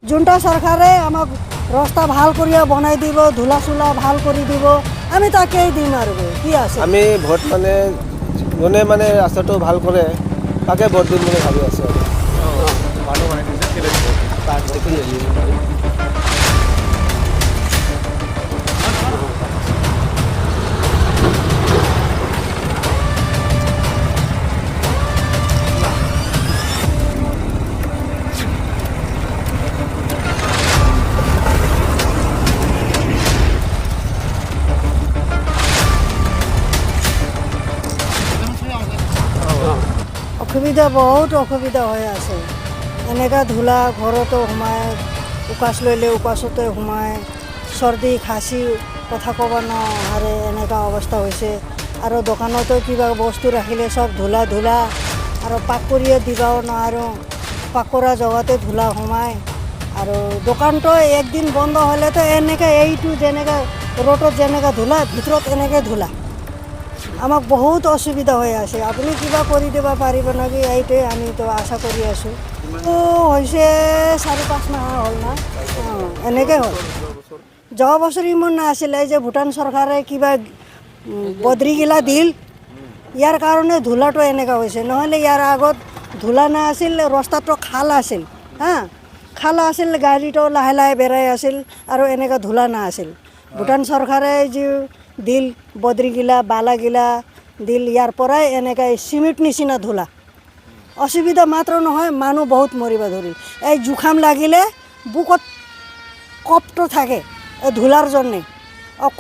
जुनटा सरकारे आमाक रास्ता ভাল কৰিয়া বনাই দিব, ধুলা চুলা ভাল কৰি দিব, আমি তাকেই দিম আৰু কি আছে। আমি ভোট মানে যোনে মানে ৰাস্তাটো ভাল কৰে তাকে ভোট দিম বুলি ভাবি আছোঁ। অসুবিধা বহুত অসুবিধা হৈ আছে। এনেকা ধূলা ঘৰতো সোমায়, উকাচ লইলে উকাচতে সোমায়, চৰ্দি খাচি কথা ক'ব নোৱাৰে এনেকা অৱস্থা হৈছে। আৰু দোকানতো কিবা বস্তু ৰাখিলে চব ধূলা ধূলা আৰু পাক কৰিয়ে দিবাও নোৱাৰোঁ, পাক কৰা জগাতে ধূলা সোমায়। আৰু দোকানটো একদিন বন্ধ হ'লেতো এনেকৈ এইটো যেনেকৈ ৰ'দত যেনেকৈ ধূলা ভিতৰত এনেকৈ ধূলা। আমাক বহুত অসুবিধা হৈ আছে, আপুনি কিবা কৰি দিব পাৰিব নেকি? এইটোৱে আমিতো আশা কৰি আছোঁ। হৈছে 4-5 মাহ হ'ল না, এনেকৈ হ'ল। যোৱা বছৰ ইমান নাছিলে, এই যে ভূটান চৰকাৰে কিবা বদ্ৰীগিলা দিল, ইয়াৰ কাৰণে ধূলাটো এনেকুৱা হৈছে। নহ'লে ইয়াৰ আগত ধূলা নাছিল, ৰাস্তাটো খাল আছিল, খাল আছিল, গাড়ীটো লাহে লাহে বেৰাই আছিল আৰু এনেকুৱা ধূলা নাছিল। ভূটান চৰকাৰে যি দিল বদ্ৰীগিলা বালাগিলা দিল, ইয়াৰ পৰাই এনেকৈ চিমেণ্ট নিচিনা ধূলা। অসুবিধা মাত্ৰ নহয়, মানুহ বহুত মৰিব ধৰিল। এই জুখাম লাগিলে বুকত কপটো থাকে এই ধূলাৰ জন্যে,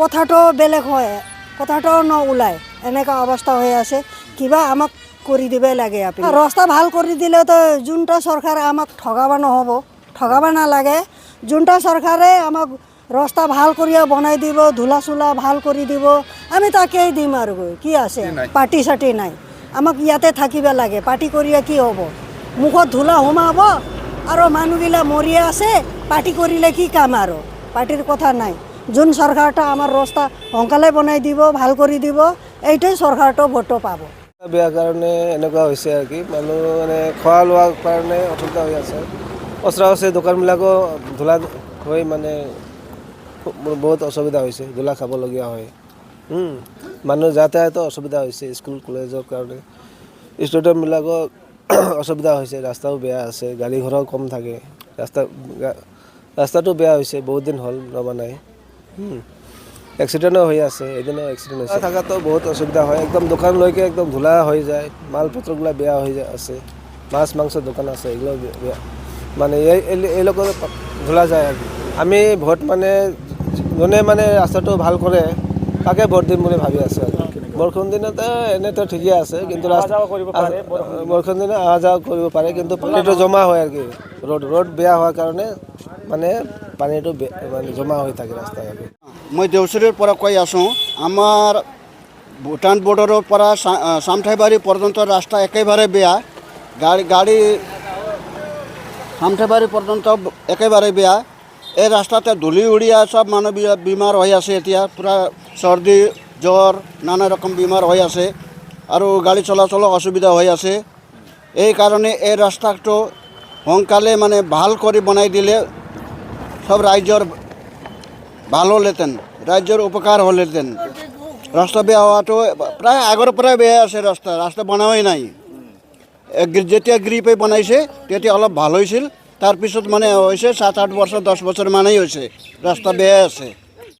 কথাটো বেলেগ হয়, কথাটো নোলায়, এনেকুৱা অৱস্থা হৈ আছে। কিবা আমাক কৰি দিবই লাগে। আপুনি ৰাস্তা ভাল কৰি দিলেতো যোনটা চৰকাৰে আমাক ঠগাব নহ'ব, ঠগাব নালাগে। যোনটা চৰকাৰে আমাক ৰাস্তা ভাল কৰিয়া বনাই দিব, ধূলা চুলা ভাল কৰি দিব, আমি তাকেই দিম আৰু কি আছে। পাৰ্টি চাৰ্টি নাই, আমাক ইয়াতে থাকিব লাগে। পাৰ্টি কৰিয়া কি হ'ব? মুখত ধূলা সোমাব আৰু মানুহবিলাক মৰিয়ে আছে, পাৰ্টি কৰিলে কি কাম আৰু? পাৰ্টিৰ কথা নাই। যোন চৰকাৰটা আমাৰ ৰাস্তা সোনকালে বনাই দিব, ভাল কৰি দিব, এইটোৱে চৰকাৰটো ভোটটো পাব। বেয়া কাৰণে এনেকুৱা হৈছে আৰু কি, মানুহ মানে খোৱা লোৱাৰ কাৰণে অসুবিধা হৈ আছে। ওচৰা ওচৰি দোকানবিলাকো ধূলা হৈ মানে বহুত অসুবিধা হৈছে, ধূলা খাবলগীয়া হয়। মানুহ যাতায়াতো অসুবিধা হৈছে, স্কুল কলেজৰ কাৰণে ষ্টুডেণ্টবিলাকৰ অসুবিধা হৈছে। ৰাস্তাও বেয়া আছে, গাড়ী ঘোৰাও কম থাকে, ৰাস্তাটো বেয়া হৈছে, বহুত দিন হ'ল নবনাই। এক্সিডেণ্টো হৈ আছে, এদিনো এক্সিডেণ্ট হৈছে। থকাতো বহুত অসুবিধা হয়, একদম দোকানলৈকে একদম ধূলা হৈ যায়, মালপত্ৰবিলাক বেয়া হৈ আছে, মাছ মাংস দোকান আছে, এগুলো বেয়া মানে এই লগত ধূলা যায় আর কি। আমি ভোট মানে যোনে মানে ৰাস্তাটো ভাল কৰে তাকে ভোট দিম বুলি ভাবি আছোঁ আৰু। বৰষুণ দিনতে এনেতো ঠিকে আছে, কিন্তু বৰষুণ দিনে অহা যোৱা কৰিব পাৰে, কিন্তু পানীটো জমা হয় আৰু কি। ৰ'দ বেয়া হোৱাৰ কাৰণে মানে পানীটো মানে জমা হৈ থাকে ৰাস্তাত। মই দেওচুৰীৰ পৰা কৈ আছোঁ, আমাৰ ভূটান বৰ্ডাৰৰ পৰা চামঠাইবাৰী পৰ্যন্ত ৰাস্তা একেবাৰে বেয়া। গাড়ী চামঠাইবাৰী পৰ্যন্ত একেবাৰে বেয়া। এই ৰাস্তাতে ধূলি উৰিয়া চব মানুহ বেমাৰ হৈ আছে এতিয়া, পূৰা চৰ্দি জ্বৰ নানা ৰকম বেমাৰ হৈ আছে আৰু গাড়ী চলাচলৰ অসুবিধা হৈ আছে। এইকাৰণে এই ৰাস্তাটো সোনকালে মানে ভাল কৰি বনাই দিলে সব ৰাইজৰ ভাল হ'লহেঁতেন, ৰাজ্যৰ উপকাৰ হ'লহেঁতেন। ৰাস্তা বেয়া হোৱাটো প্ৰায় আগৰ পৰাই বেয়া আছে, ৰাস্তা বনোৱাই নাই। যেতিয়া গ্ৰীপে বনাইছে তেতিয়া অলপ ভাল হৈছিল, তাৰপিছত মানে হৈছে 7-8 বছৰ 10 বছৰ মানেই হৈছে ৰাস্তা বেয়া আছে।